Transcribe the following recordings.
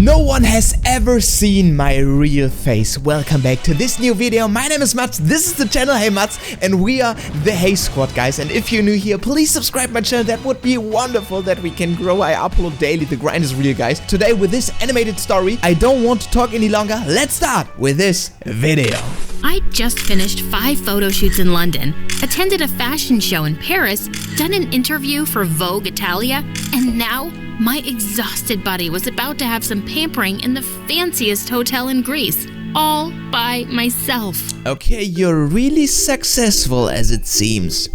No one has ever seen my real face. Welcome back to this new video. My name is Mats, this is the channel HeyMats, and we are the Hey Squad, guys. And if you're new here, please subscribe my channel. That would be wonderful that we can grow. I upload daily, the grind is real, guys. Today with this animated story, I don't want to talk any longer. Let's start with this video. I just finished 5 photo shoots in London, attended a fashion show in Paris, done an interview for Vogue Italia, and now my exhausted body was about to have some pampering in the fanciest hotel in Greece, all by myself. Okay, you're really successful as it seems,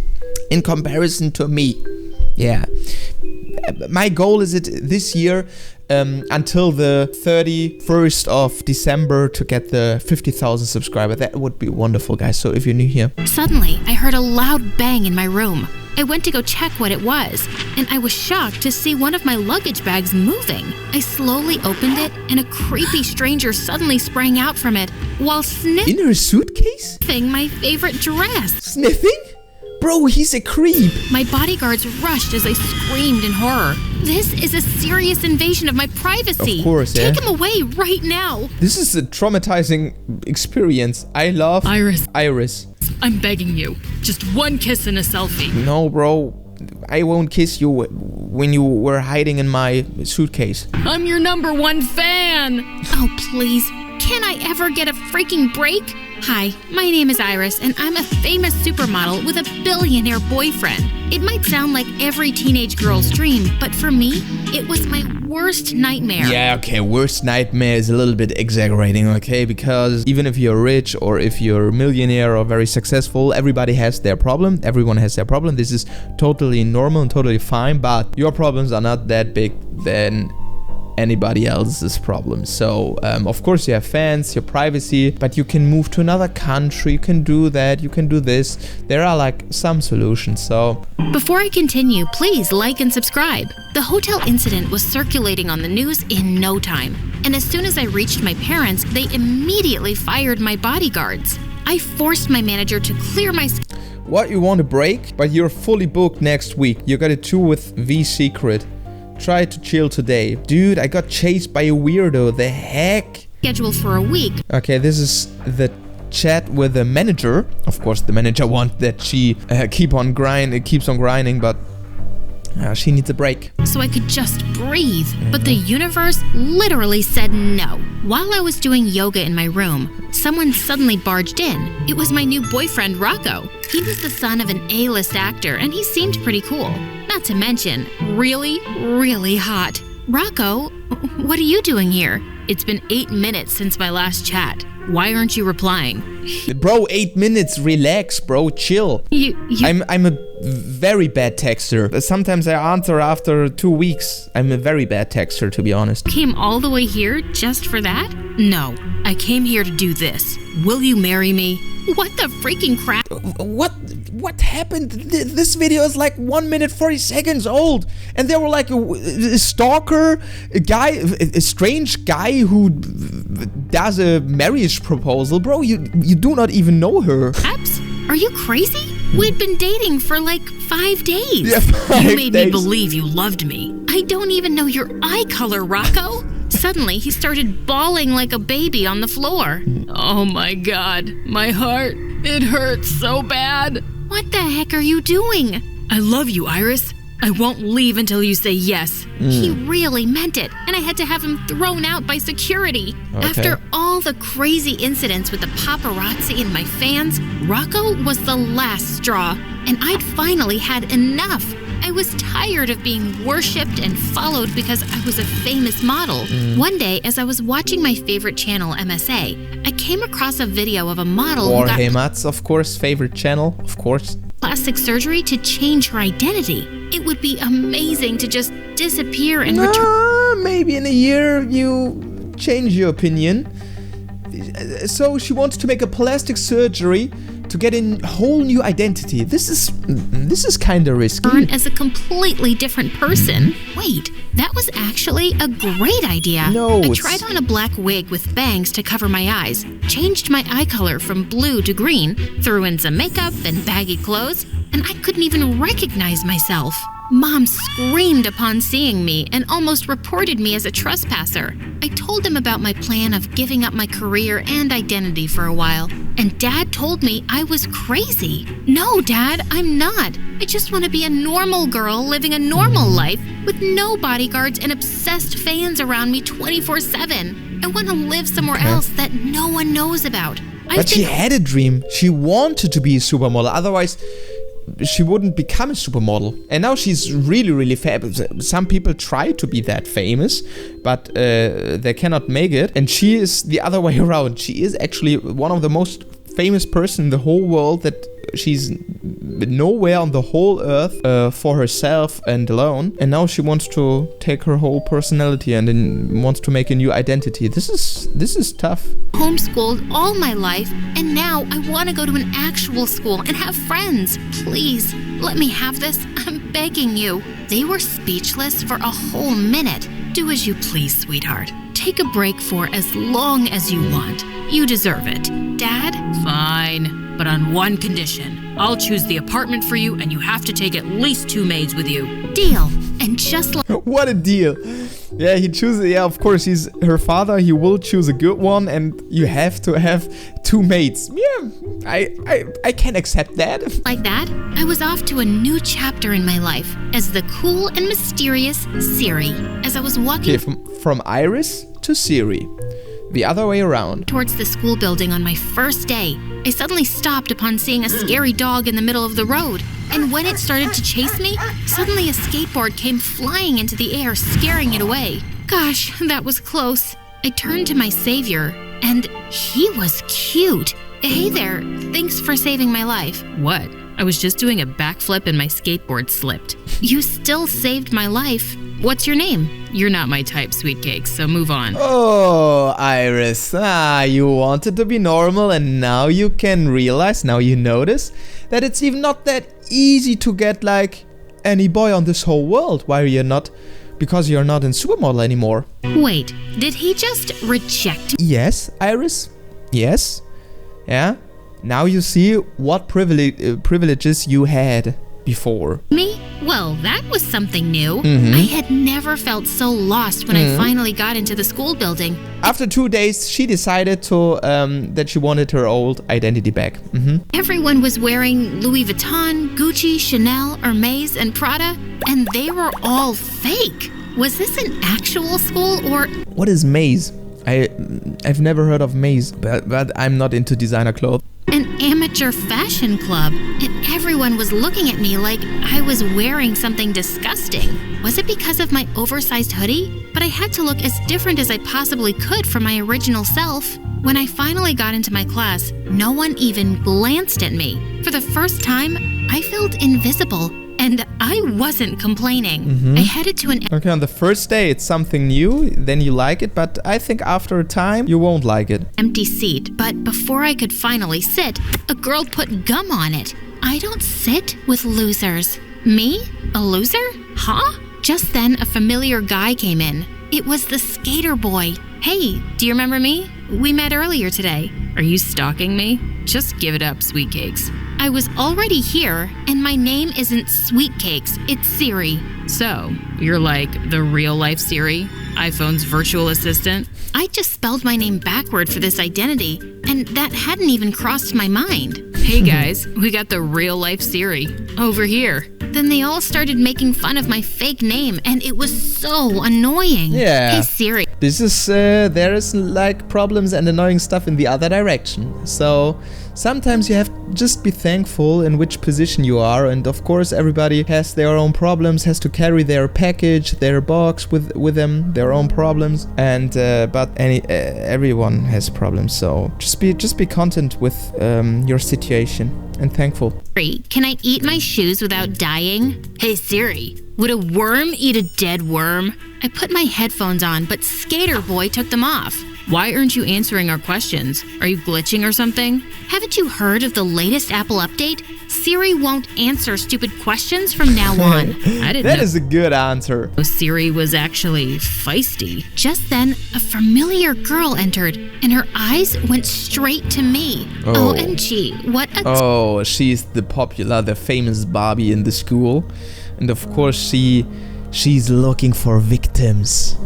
in comparison to me. Yeah. My goal is this year until the 31st of December to get the 50,000 subscribers. That would be wonderful, guys. So if you're new here. Suddenly, I heard a loud bang in my room. I went to go check what it was, and I was shocked to see one of my luggage bags moving. I slowly opened it, and a creepy stranger suddenly sprang out from it while In her suitcase? sniffing my favorite dress. Sniffing? Bro, he's a creep. My bodyguards rushed as I screamed in horror. This is a serious invasion of my privacy. Of course, yeah. Take him away right now. This is a traumatizing experience. I love Iris. I'm begging you. Just one kiss and a selfie. No, bro. I won't kiss you when you were hiding in my suitcase. I'm your #1 fan. Oh, please. Can I ever get a freaking break? Hi, my name is Iris, and I'm a famous supermodel with a billionaire boyfriend. It might sound like every teenage girl's dream, but for me, it was my worst nightmare. Yeah, okay, worst nightmare is a little bit exaggerating, okay? Because even if you're rich or if you're a millionaire or very successful, everybody has their problem. Everyone has their problem. This is totally normal and totally fine, but your problems are not that big than anybody else's problem. So of course you have fans, your privacy, but you can move to another country, you can do that, you can do this. There are like some solutions. So before I continue, please like and subscribe. The hotel incident was circulating on the news in no time, and as soon as I reached my parents, they immediately fired my bodyguards. I forced my manager to clear my what, you want a break? But you're fully booked next week. You got a 2 with V Secret. Try to chill today. Dude, I got chased by a weirdo. The heck? schedule for a week. Okay, this is the chat with the manager. Of course, the manager wants that she keeps on grinding, but she needs a break. So I could just breathe. But the universe literally said no. While I was doing yoga in my room, someone suddenly barged in. It was my new boyfriend, Rocco. He was the son of an A-list actor, and he seemed pretty cool. Not to mention, really, really hot. Rocco, what are you doing here? It's been 8 minutes since my last chat. Why aren't you replying? Bro, 8 minutes, relax, bro, chill. I'm a very bad texter. Sometimes I answer after 2 weeks. I'm a very bad texter, to be honest. Came all the way here just for that? No, I came here to do this. Will you marry me? What the freaking crap? What happened? This video is like 1 minute 40 seconds old, and they were like a stalker, a strange guy who does a marriage proposal. Bro, you do not even know her. Abs? Are you crazy? We'd been dating for like 5 days. Yeah, 5 You made days. me believe you loved me. I don't even know your eye color, Rocco. Suddenly, he started bawling like a baby on the floor. Oh my God, my heart, it hurts so bad. What the heck are you doing? I love you, Iris. I won't leave until you say yes. He really meant it, and I had to have him thrown out by security. Okay. After all the crazy incidents with the paparazzi and my fans, Rocco was the last straw, and I'd finally had enough. I was tired of being worshipped and followed because I was a famous model. One day, as I was watching my favorite channel, MSA, I came across a video of a model who got HeyMats, of course, favorite channel, of course. plastic surgery to change her identity. It would be amazing to just disappear and return. Maybe in a year you change your opinion. So she wants to make a plastic surgery to get a whole new identity. This is kind of risky. As a completely different person. Wait, that was actually a great idea. No, I tried on a black wig with bangs to cover my eyes, changed my eye color from blue to green, threw in some makeup and baggy clothes, and I couldn't even recognize myself. Mom screamed upon seeing me and almost reported me as a trespasser. I told told him about my plan of giving up my career and identity for a while, and Dad told me I was crazy. No, Dad, I'm not. I just want to be a normal girl living a normal life with no bodyguards and obsessed fans around me 24/7. I want to live somewhere else that no one knows about. But she had a dream. She wanted to be a supermodel. Otherwise, she wouldn't become a supermodel. And now she's really, really famous. Some people try to be that famous, but they cannot make it. And she is the other way around. She is actually one of the most famous person in the whole world, that she's nowhere on the whole earth for herself and alone. And now she wants to take her whole personality and then wants to make a new identity. This is tough. Homeschooled all my life, and now I want to go to an actual school and have friends. Please, let me have this. I'm begging you. They were speechless for a whole minute. Do as you please, sweetheart. Take a break for as long as you want. You deserve it. Dad? Fine, but on one condition. I'll choose the apartment for you, and you have to take at least 2 maids with you. Deal. And just like... What a deal. Yeah, he chooses. Yeah, of course, he's her father. He will choose a good one, and you have to have 2 mates. Yeah, I can accept that. Like that, I was off to a new chapter in my life as the cool and mysterious Siri. As I was walking from Iris to Siri. The other way around. Towards the school building on my first day, I suddenly stopped upon seeing a scary dog in the middle of the road. And when it started to chase me, suddenly a skateboard came flying into the air, scaring it away. Gosh, that was close. I turned to my savior, and he was cute. Hey there, thanks for saving my life. What? I was just doing a backflip and my skateboard slipped. You still saved my life. What's your name? You're not my type, sweet cakes, so move on. Oh, Iris. You wanted to be normal, and now you can realize, now you notice, that it's even not that easy to get like any boy on this whole world. Why are you not? Because you're not in supermodel anymore. Wait, did he just reject me? Yes, Iris. Yes. Yeah. Now you see what privileges you had before. Me? Well, that was something new. Mm-hmm. I had never felt so lost when I finally got into the school building. After 2 days, she decided to that she wanted her old identity back. Mm-hmm. Everyone was wearing Louis Vuitton, Gucci, Chanel, Hermes, and Prada, and they were all fake. Was this an actual school or... What is Maze? I've never heard of Maze, but I'm not into designer clothes. An amateur fashion club, and everyone was looking at me like I was wearing something disgusting. Was it because of my oversized hoodie? But I had to look as different as I possibly could from my original self. When I finally got into my class, no one even glanced at me. For the first time, I felt invisible, and I wasn't complaining. Mm-hmm. I headed to an... Okay, on the first day it's something new, then you like it, but I think after a time you won't like it. Empty seat, but before I could finally sit, a girl put gum on it. I don't sit with losers. Me? A loser? Huh? Just then, a familiar guy came in. It was the skater boy. Hey, do you remember me? We met earlier today. Are you stalking me? Just give it up, sweet cakes. I was already here, and my name isn't Sweet Cakes, it's Siri. So, you're like the real-life Siri, iPhone's virtual assistant? I just spelled my name backward for this identity, and that hadn't even crossed my mind. Hey guys, we got the real-life Siri over here. Then they all started making fun of my fake name, and it was so annoying. Yeah. Hey Siri. This is, there is like problems and annoying stuff in the other direction. So sometimes you have to just be thankful in which position you are. And of course, everybody has their own problems, has to carry their package, their box with them, their own problems. And but everyone has problems. So just be content with your situation and thankful. Siri, can I eat my shoes without dying? Hey Siri, would a worm eat a dead worm? I put my headphones on, but Skater Boy took them off. Why aren't you answering our questions? Are you glitching or something? Haven't you heard of the latest Apple update? Siri won't answer stupid questions from now on. I didn't know. That is a good answer. Siri was actually feisty. Just then, a familiar girl entered, and her eyes went straight to me. Oh. OMG, what a... Oh, she's the famous Barbie in the school. And of course, she's looking for victims.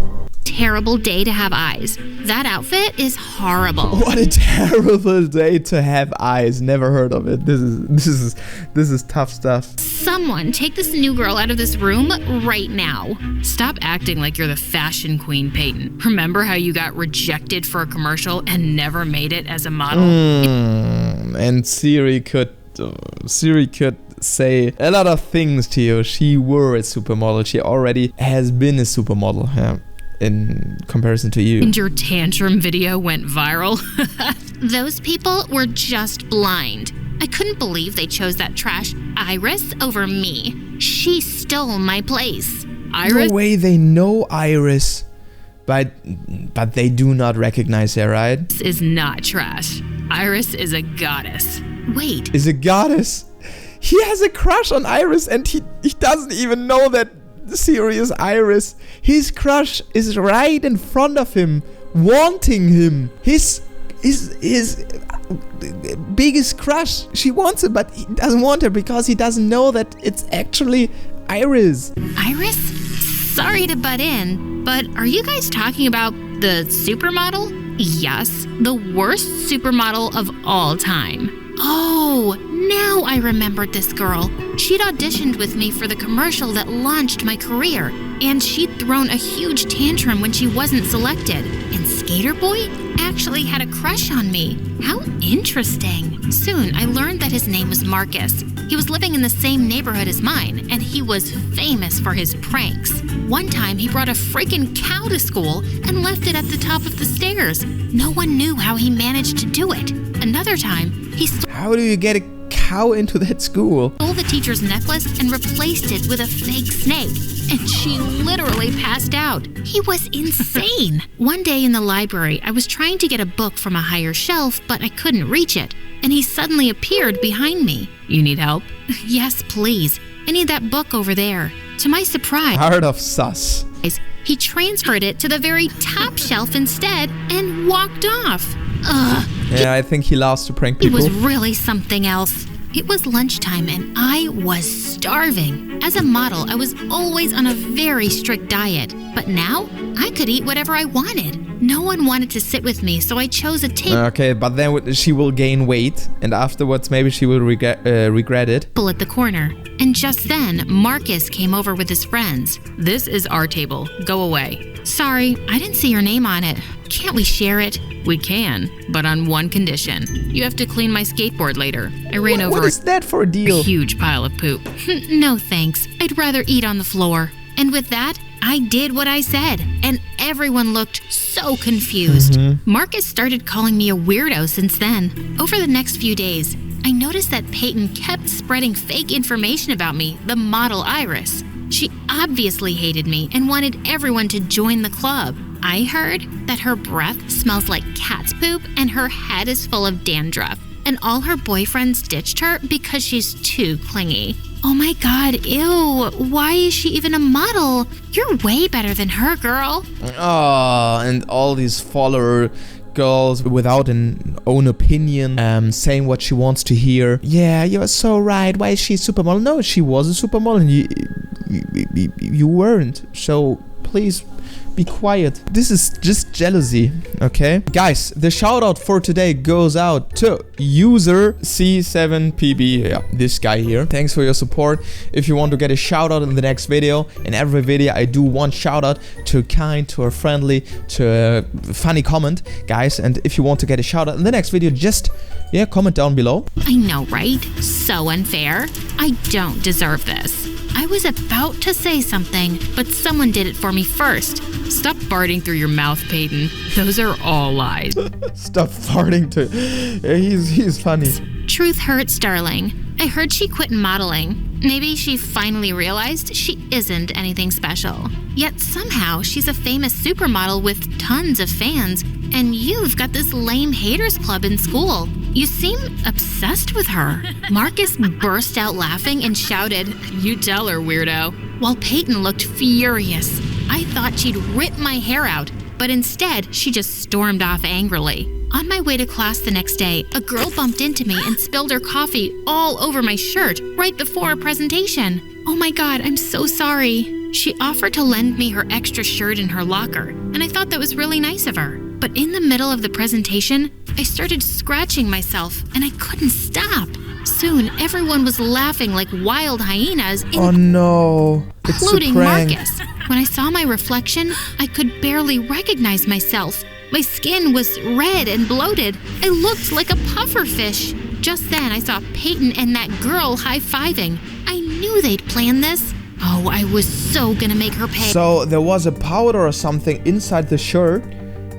Terrible day to have eyes. That outfit is horrible. What a terrible day to have eyes. Never heard of it. This is tough stuff. Someone take this new girl out of this room right now. Stop acting like you're the fashion queen, Peyton. Remember how you got rejected for a commercial and never made it as a model? And Siri could say a lot of things to you. She were a supermodel. She already has been a supermodel. Yeah. In comparison to you. And your tantrum video went viral? Those people were just blind. I couldn't believe they chose that trash Iris over me. She stole my place. Iris? No way they know Iris, but they do not recognize her, right? This is not trash. Iris is a goddess. Wait. Is a goddess? He has a crush on Iris and he doesn't even know that serious Iris. His crush is right in front of him, wanting him. His biggest crush. She wants it, but he doesn't want her because he doesn't know that it's actually Iris. Iris? Sorry to butt in, but are you guys talking about the supermodel? Yes, the worst supermodel of all time. Oh, now I remembered this girl. She'd auditioned with me for the commercial that launched my career, and she'd thrown a huge tantrum when she wasn't selected. And Skater Boy actually had a crush on me. How interesting. Soon, I learned that his name was Marcus. He was living in the same neighborhood as mine, and he was famous for his pranks. One time, he brought a freaking cow to school and left it at the top of the stairs. No one knew how he managed to do it. Another time, he How do you get a cow into that school? stole the teacher's necklace and replaced it with a fake snake. And she literally passed out. He was insane. One day in the library, I was trying to get a book from a higher shelf, but I couldn't reach it. And he suddenly appeared behind me. You need help? Yes, please. I need that book over there. To my surprise, Heart of sus. he transferred it to the very top shelf instead and walked off. Ugh. Yeah, I think he loves to prank He people. was really something else. It was lunchtime and I was starving. As a model, I was always on a very strict diet, but now I could eat whatever I wanted. No one wanted to sit with me, so I chose a Okay, but then she will gain weight, and afterwards maybe she will regret it. table at the corner. And just then, Marcus came over with his friends. This is our table. Go away. Sorry, I didn't see your name on it. Can't we share it? We can, but on one condition. You have to clean my skateboard later. I ran over What is that for a a deal? huge pile of poop. No thanks. I'd rather eat on the floor. And with that, I did what I said, and everyone looked so confused. Marcus started calling me a weirdo since then. Over the next few days, I noticed that Peyton kept spreading fake information about me, the model Iris. She obviously hated me and wanted everyone to join the club. I heard that her breath smells like cat's poop and her head is full of dandruff, and all her boyfriends ditched her because she's too clingy. Oh my god, ew, why is she even a model? You're way better than her, girl. Oh, and all these follower girls without an own opinion, saying what she wants to hear. Yeah, you're so right. Why is she a supermodel? No, she was a supermodel and you weren't. So please be quiet. This is just jealousy, okay? Guys, the shout out for today goes out to user C7PB. Yeah, this guy here. Thanks for your support. If you want to get a shout out in the next video, in every video I do one shout out to a kind, to a friendly, to a funny comment, guys. And if you want to get a shout out in the next video, just comment down below. I know, right? So unfair. I don't deserve this. I was about to say something, but someone did it for me first. Stop farting through your mouth, Peyton. Those are all lies. Stop farting to. He's funny. Truth hurts, darling. I heard she quit modeling. Maybe she finally realized she isn't anything special. Yet somehow she's a famous supermodel with tons of fans, and you've got this lame haters club in school. You seem obsessed with her. Marcus burst out laughing and shouted, You tell her, weirdo. while Peyton looked furious. I thought she'd rip my hair out, but instead she just stormed off angrily. On my way to class the next day, a girl bumped into me and spilled her coffee all over my shirt right before a presentation. Oh my god, I'm so sorry. She offered to lend me her extra shirt in her locker, and I thought that was really nice of her. But in the middle of the presentation, I started scratching myself, and I couldn't stop. Soon, everyone was laughing like wild hyenas, Oh no, it's a including prank. Marcus. When I saw my reflection, I could barely recognize myself. My skin was red and bloated. I looked like a pufferfish. Just then, I saw Peyton and that girl high-fiving. I knew they'd planned this. Oh, I was so gonna make her pay. So there was a powder or something inside the shirt.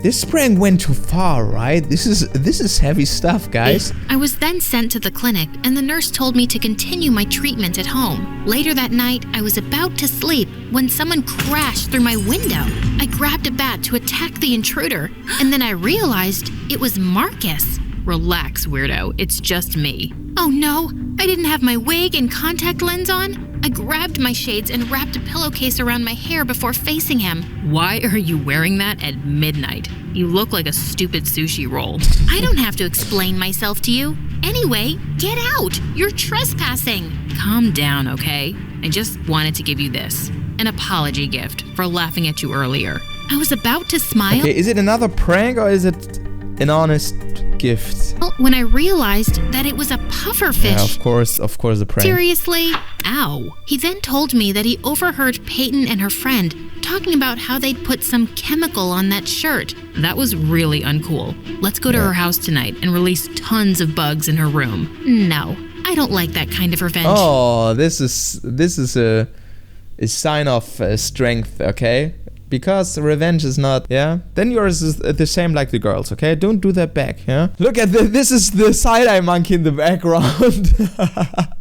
This prank went too far, right? This is heavy stuff, guys. I was then sent to the clinic, and the nurse told me to continue my treatment at home. Later that night, I was about to sleep when someone crashed through my window. I grabbed a bat to attack the intruder, and then I realized it was Marcus. Relax, weirdo. It's just me. Oh no, I didn't have my wig and contact lens on. I grabbed my shades and wrapped a pillowcase around my hair before facing him. Why are you wearing that at midnight? You look like a stupid sushi roll. I don't have to explain myself to you. Anyway, get out. You're trespassing. Calm down, okay? I just wanted to give you this. An apology gift for laughing at you earlier. I was about to smile Okay, is it another prank or is it an honest gift? when I realized that it was a pufferfish. Yeah, of course a prank. Seriously? Ow. He then told me that he overheard Peyton and her friend talking about how they'd put some chemical on that shirt. That was really uncool. Let's go to her house tonight and release tons of bugs in her room. No, I don't like that kind of revenge. Oh, this is a sign of strength, okay? Because revenge is not, yeah? Then yours is the same like the girls, okay? Don't do that back, yeah? Look at this is the side-eye monkey in the background.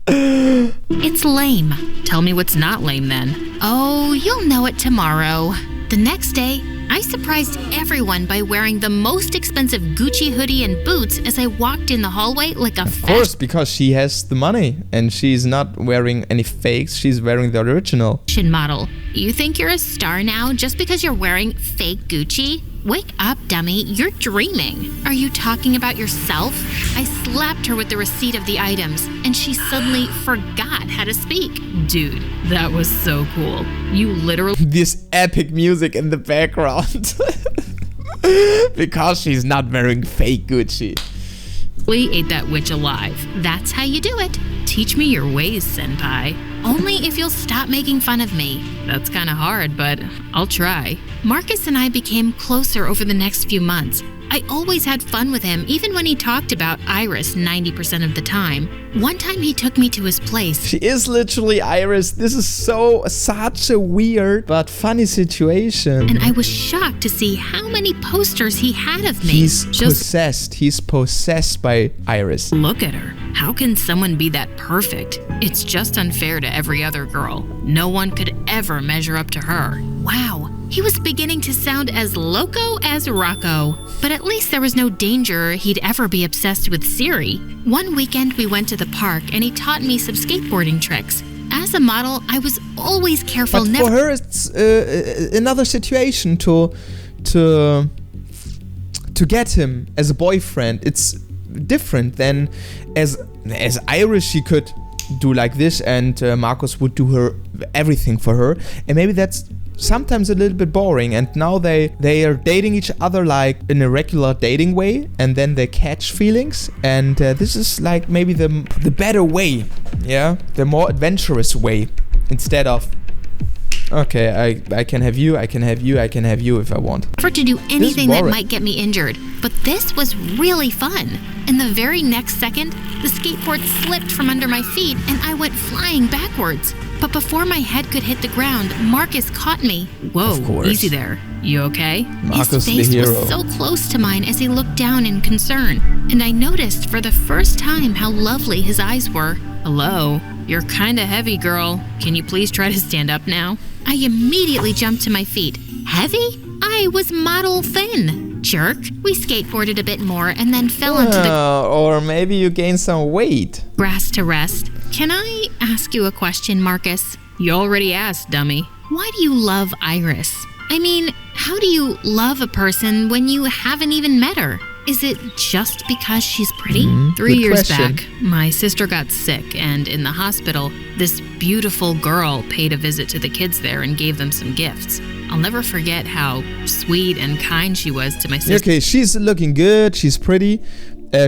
It's lame. Tell me what's not lame then. Oh, you'll know it tomorrow. The next day, I surprised everyone by wearing the most expensive Gucci hoodie and boots as I walked in the hallway like a Of course, because she has the money and she's not wearing any fakes, she's wearing the original. fashion model. You think you're a star now just because you're wearing fake Gucci? Wake up, dummy. You're dreaming. Are you talking about yourself? I slapped her with the receipt of the items, and she suddenly forgot how to speak. Dude, that was so cool. You literally This epic music in the background. Because she's not wearing fake Gucci. ate that witch alive. That's how you do it. Teach me your ways, senpai. Only if you'll stop making fun of me. That's kind of hard, but I'll try. Marcus and I became closer over the next few months. I always had fun with him, even when he talked about Iris 90% of the time. One time he took me to his place. She is literally Iris. This is such a weird but funny situation. And I was shocked to see how many posters he had of me. He's possessed. He's possessed by Iris. Look at her. How can someone be that perfect? It's just unfair to every other girl. No one could ever measure up to her. Wow, he was beginning to sound as loco as Rocco. But at least there was no danger he'd ever be obsessed with Siri. One weekend we went to the park and he taught me some skateboarding tricks. As a model, I was always careful But never... for her, it's another situation to get him as a boyfriend. It's different than as Iris. She could do like this, and Marcus would do her everything for her, and maybe that's sometimes a little bit boring. And now they are dating each other like in a regular dating way, and then they catch feelings, and this is like maybe the better way, yeah, the more adventurous way, instead of okay, I can have you, I can have you, I can have you if I want. to do anything that boring. might get me injured, but this was really fun. In the very next second, the skateboard slipped from under my feet and I went flying backwards. But before my head could hit the ground, Marcus caught me. Whoa, Of course. easy there. You okay? Marcus His face the hero. was so close to mine as he looked down in concern, and I noticed for the first time how lovely his eyes were. Hello? You're kinda heavy, girl. Can you please try to stand up now? I immediately jumped to my feet. Heavy? I was model thin. Jerk. We skateboarded a bit more and then fell onto the Or maybe you gain some weight. grass to rest. Can I ask you a question, Marcus? You already asked, dummy. Why do you love Iris? I mean, how do you love a person when you haven't even met her? Is it just because she's pretty? 3 good years question. back, my sister got sick, and in the hospital, this beautiful girl paid a visit to the kids there and gave them some gifts. I'll never forget how sweet and kind she was to my sister. Okay, she's looking good. She's pretty.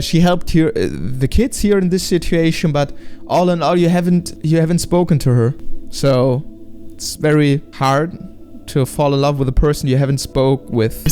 She helped here, the kids here in this situation, but all in all, you haven't spoken to her. So it's very hard to fall in love with a person you haven't spoke with.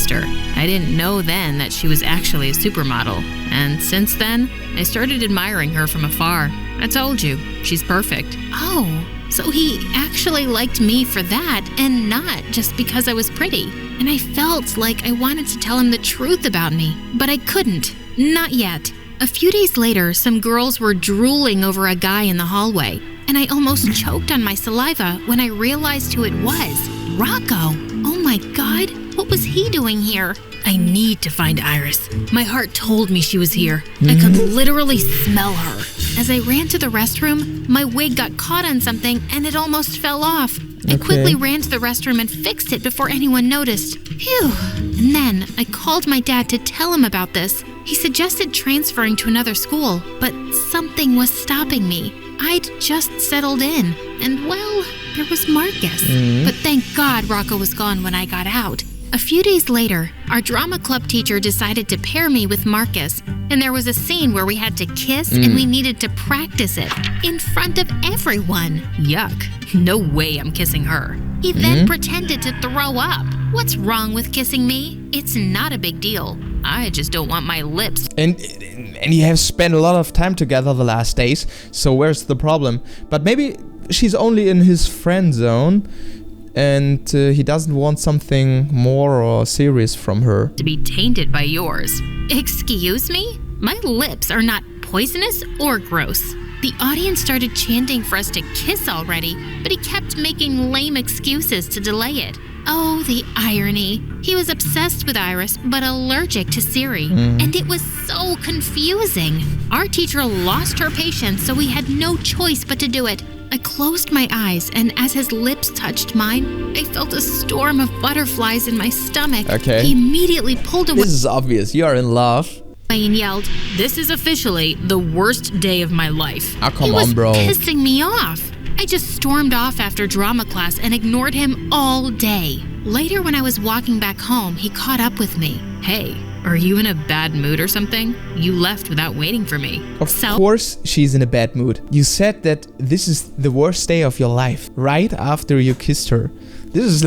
I didn't know then that she was actually a supermodel, and since then, I started admiring her from afar. I told you, she's perfect. Oh, so he actually liked me for that and not just because I was pretty. And I felt like I wanted to tell him the truth about me, but I couldn't. Not yet. A few days later, some girls were drooling over a guy in the hallway, and I almost choked on my saliva when I realized who it was. Rocco. Oh my God, what was he doing here? I need to find Iris. My heart told me she was here. I could literally smell her. As I ran to the restroom, my wig got caught on something and it almost fell off. I Okay. quickly ran to the restroom and fixed it before anyone noticed. Phew. And then I called my dad to tell him about this. He suggested transferring to another school, but something was stopping me. I'd just settled in, and well, there was Marcus. But thank God Rocco was gone when I got out. A few days later, our drama club teacher decided to pair me with Marcus, and there was a scene where we had to kiss and we needed to practice it in front of everyone. Yuck. No way I'm kissing her. He then pretended to throw up. What's wrong with kissing me? It's not a big deal. I just don't want my lips. And you have spent a lot of time together the last days, so where's the problem? But maybe she's only in his friend zone, and he doesn't want something more or serious from her. To be tainted by yours. Excuse me? My lips are not poisonous or gross. The audience started chanting for us to kiss already, but he kept making lame excuses to delay it. Oh, the irony. He was obsessed with Iris, but allergic to Siri. And it was so confusing. Our teacher lost her patience, so we had no choice but to do it. I closed my eyes, and as his lips touched mine, I felt a storm of butterflies in my stomach. Okay. He immediately pulled away This is obvious. You are in love. and yelled, This is officially the worst day of my life. Ah, come he on, was bro. pissing me off. I just stormed off after drama class and ignored him all day. Later, when I was walking back home, he caught up with me. Hey, are you in a bad mood or something? You left without waiting for me. Of So- course, she's in a bad mood. You said that this is the worst day of your life, right after you kissed her. This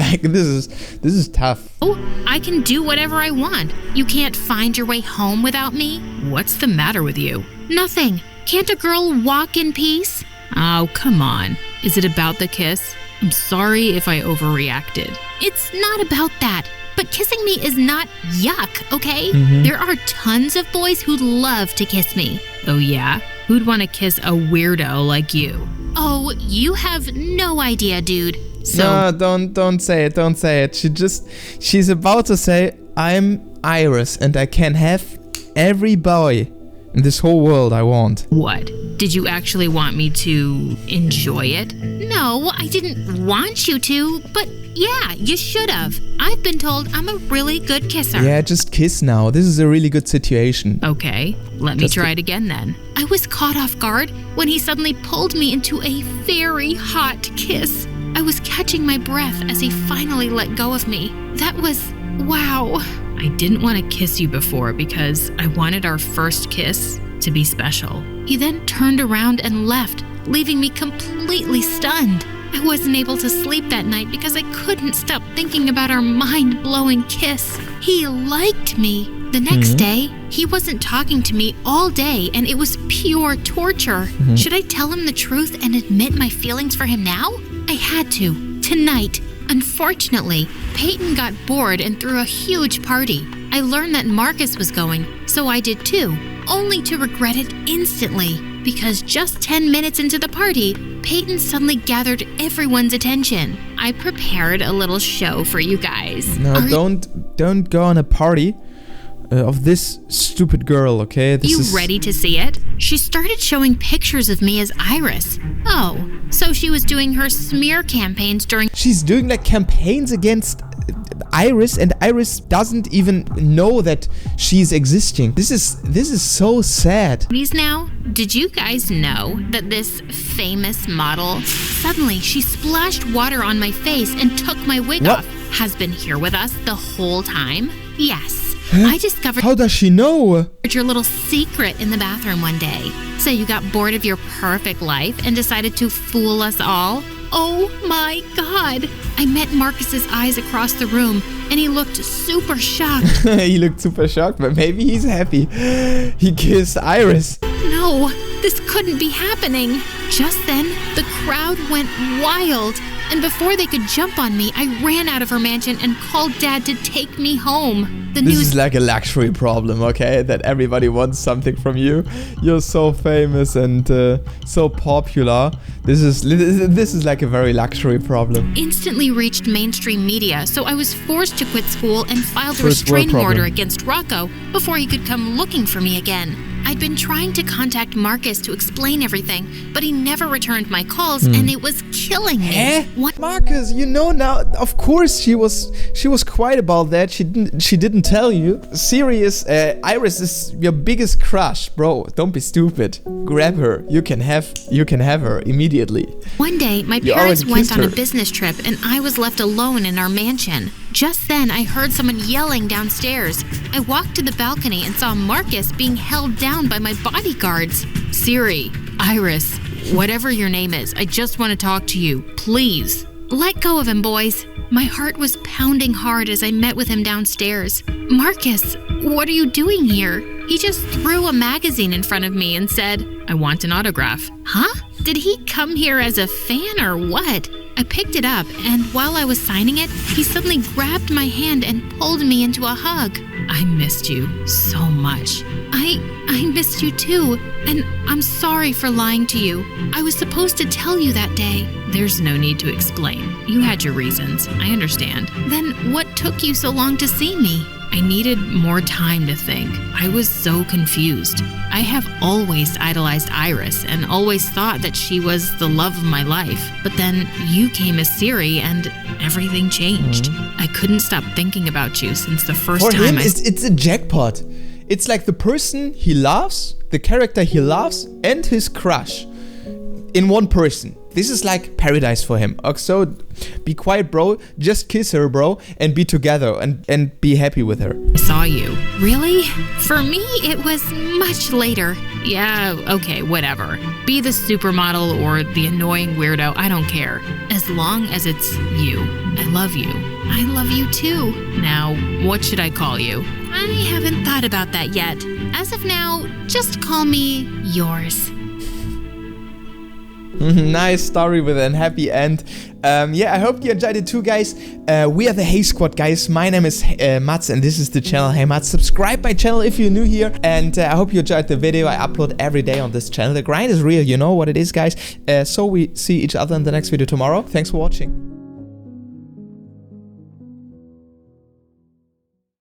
is tough. Oh, I can do whatever I want. You can't find your way home without me? What's the matter with you? Nothing. Can't a girl walk in peace? Oh, come on. Is it about the kiss? I'm sorry if I overreacted. It's not about that. But kissing me is not yuck, okay? There are tons of boys who'd love to kiss me. Oh yeah? Who'd want to kiss a weirdo like you? Oh, you have no idea, dude. So, No, don't say it. She's about to say, I'm Iris and I can have every boy in this whole world I want. What? Did you actually want me to enjoy it? no, I didn't want you to, but yeah, you should have. I've been told I'm a really good kisser. Yeah, just kiss now. This is a really good situation. Okay, let me Just try it again then. I was caught off guard when he suddenly pulled me into a very hot kiss. I was catching my breath as he finally let go of me. That was, wow. I didn't want to kiss you before because I wanted our first kiss to be special. He then turned around and left, leaving me completely stunned. I wasn't able to sleep that night because I couldn't stop thinking about our mind-blowing kiss. He liked me. The next day, he wasn't talking to me all day, and it was pure torture. Should I tell him the truth and admit my feelings for him now? I had to, tonight. Unfortunately, Peyton got bored and threw a huge party. I learned that Marcus was going, so I did too, only to regret it instantly. Because just 10 minutes into the party, Peyton suddenly gathered everyone's attention. I prepared a little show for you guys. No, Are don't go on a party of this stupid girl, okay? This you is ready to see it? She started showing pictures of me as Iris. Oh, so she was doing her smear campaigns during She's doing like campaigns against Iris, and Iris doesn't even know that she's existing. This is so sad. Now, did you guys know that this famous model, suddenly she splashed water on my face and took my wig off, has been here with us the whole time? Yes. I discovered. How does she know? Your little secret in the bathroom one day. So you got bored of your perfect life and decided to fool us all? Oh my God. I met Marcus's eyes across the room and he looked super shocked. He looked super shocked, but maybe he's happy. He kissed Iris. No, this couldn't be happening. Just then, the crowd went wild. And before they could jump on me, I ran out of her mansion and called Dad to take me home. This is like a luxury problem, okay? That everybody wants something from you. You're so famous and so popular. This is like a very luxury problem. Instantly reached mainstream media, so I was forced to quit school and filed a restraining order against Rocco before he could come looking for me again. I'd been trying to contact Marcus to explain everything, but he never returned my calls, and it was killing me. Marcus, you know now. Of course, she was quiet about that. She didn't tell you. Serious, Iris is your biggest crush, bro. Don't be stupid. Grab her. You can have her immediately. One day, my parents went on a business trip, and I was left alone in our mansion. Just then, I heard someone yelling downstairs. I walked to the balcony and saw Marcus being held down by my bodyguards. Siri, Iris, whatever your name is, I just want to talk to you, please. Let go of him, boys. My heart was pounding hard as I met with him downstairs. Marcus, what are you doing here? He just threw a magazine in front of me and said, I want an autograph. Huh? Did he come here as a fan or what? I picked it up, and while I was signing it, he suddenly grabbed my hand and pulled me into a hug. I missed you so much. I missed you too, and I'm sorry for lying to you. I was supposed to tell you that day. There's no need to explain. You had your reasons. I understand. Then what took you so long to see me? I needed more time to think. I was so confused. I have always idolized Iris and always thought that she was the love of my life. But then you came as Siri and everything changed. I couldn't stop thinking about you since the first time For him, it's a jackpot. It's like the person he loves, the character he loves, and his crush in one person. This is like paradise for him. So be quiet, bro. Just kiss her, bro, and be together and be happy with her. I saw you. Really? For me, it was much later. Yeah, okay, whatever. Be the supermodel or the annoying weirdo, I don't care. As long as it's you. I love you. I love you too. Now, what should I call you? I haven't thought about that yet. As of now, just call me yours. Nice story with a happy end. Yeah, I hope you enjoyed it too, guys. We are the Hey Squad, guys. My name is Mats, and this is the channel HeyMats. Subscribe my channel if you're new here, and I hope you enjoyed the video. I upload every day on this channel. The grind is real, you know what it is, guys. So we see each other in the next video tomorrow. Thanks for watching.